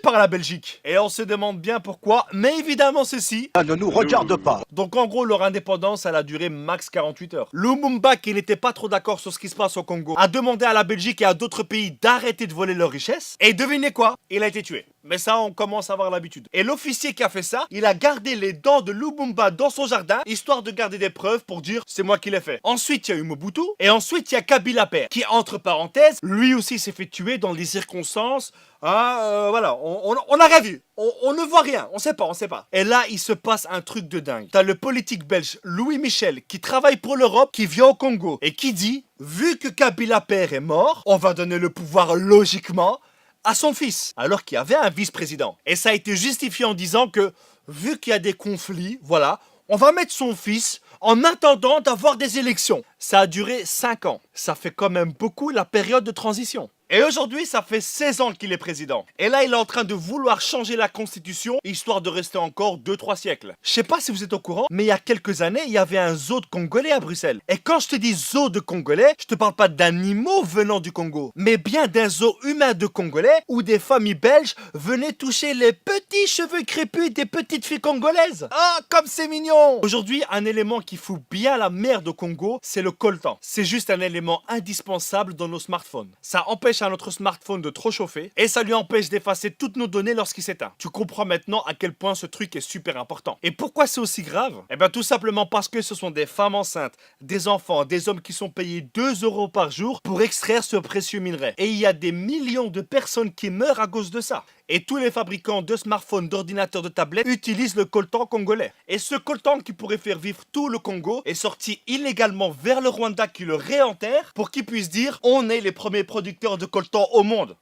par la Belgique. Et on se demande bien pourquoi, mais évidemment ceci. Ça ne nous regarde pas. Donc en gros, leur indépendance, elle a duré max 48 heures. Lumumba, qui n'était pas trop d'accord sur ce qui se passe au Congo, a demandé à la Belgique et à d'autres pays d'arrêter de voler leurs richesses. Et devinez quoi? Il a été tué. Mais ça, on commence à avoir l'habitude. Et l'officier qui a fait ça, il a gardé les dents de Lumumba dans son jardin, histoire de garder des preuves pour dire c'est moi qui l'ai fait. Ensuite, il y a eu Mobutu, et ensuite, il y a Kabila père, qui, entre parenthèses, lui aussi s'est fait tuer dans des circonstances. Voilà, on n'a rien vu. On ne voit rien, on sait pas. Et là, il se passe un truc de dingue. T'as le politique belge Louis Michel qui travaille pour l'Europe, qui vient au Congo et qui dit, vu que Kabila père est mort, on va donner le pouvoir logiquement à son fils, alors qu'il y avait un vice-président. Et ça a été justifié en disant que, vu qu'il y a des conflits, voilà, on va mettre son fils en attendant d'avoir des élections. Ça a duré 5 ans. Ça fait quand même beaucoup la période de transition. Et aujourd'hui, ça fait 16 ans qu'il est président. Et là, il est en train de vouloir changer la constitution, histoire de rester encore 2-3 siècles. Je sais pas si vous êtes au courant, mais il y a quelques années, il y avait un zoo de Congolais à Bruxelles. Et quand je te dis zoo de Congolais, je te parle pas d'animaux venant du Congo, mais bien d'un zoo humain de Congolais, où des familles belges venaient toucher les petits cheveux crépus des petites filles congolaises. Ah, comme c'est mignon! Aujourd'hui, un élément qui fout bien la merde au Congo, c'est le coltan. C'est juste un élément indispensable dans nos smartphones. Ça empêche à notre smartphone de trop chauffer et ça lui empêche d'effacer toutes nos données lorsqu'il s'éteint. Tu comprends maintenant à quel point ce truc est super important. Et pourquoi c'est aussi grave? Eh bien tout simplement parce que ce sont des femmes enceintes, des enfants, des hommes qui sont payés 2 € par jour pour extraire ce précieux minerai. Et il y a des millions de personnes qui meurent à cause de ça. Et tous les fabricants de smartphones, d'ordinateurs, de tablettes utilisent le coltan congolais. Et ce coltan qui pourrait faire vivre tout le Congo est sorti illégalement vers le Rwanda qui le réenterre pour qu'ils puissent dire on est les premiers producteurs de coltan au monde.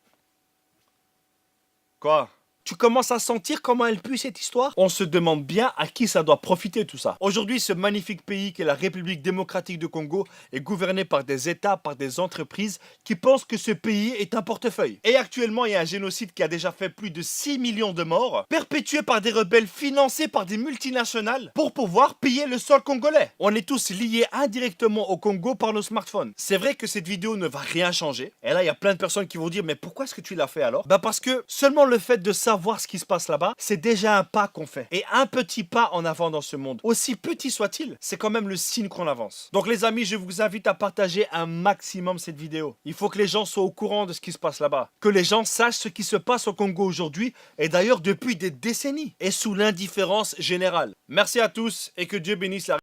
Quoi? Tu commences à sentir comment elle pue cette histoire? On se demande bien à qui ça doit profiter tout ça. Aujourd'hui, ce magnifique pays qu'est la République démocratique du Congo est gouverné par des États, par des entreprises qui pensent que ce pays est un portefeuille. Et actuellement, il y a un génocide qui a déjà fait plus de 6 millions de morts, perpétué par des rebelles financés par des multinationales pour pouvoir piller le sol congolais. On est tous liés indirectement au Congo par nos smartphones. C'est vrai que cette vidéo ne va rien changer. Et là, il y a plein de personnes qui vont dire mais pourquoi est-ce que tu l'as fait alors? Bah parce que seulement le fait de savoir ce qui se passe là-bas, c'est déjà un pas qu'on fait. Et un petit pas en avant dans ce monde, aussi petit soit-il, c'est quand même le signe qu'on avance. Donc les amis, je vous invite à partager un maximum cette vidéo. Il faut que les gens soient au courant de ce qui se passe là-bas. Que les gens sachent ce qui se passe au Congo aujourd'hui, et d'ailleurs depuis des décennies, et sous l'indifférence générale. Merci à tous, et que Dieu bénisse la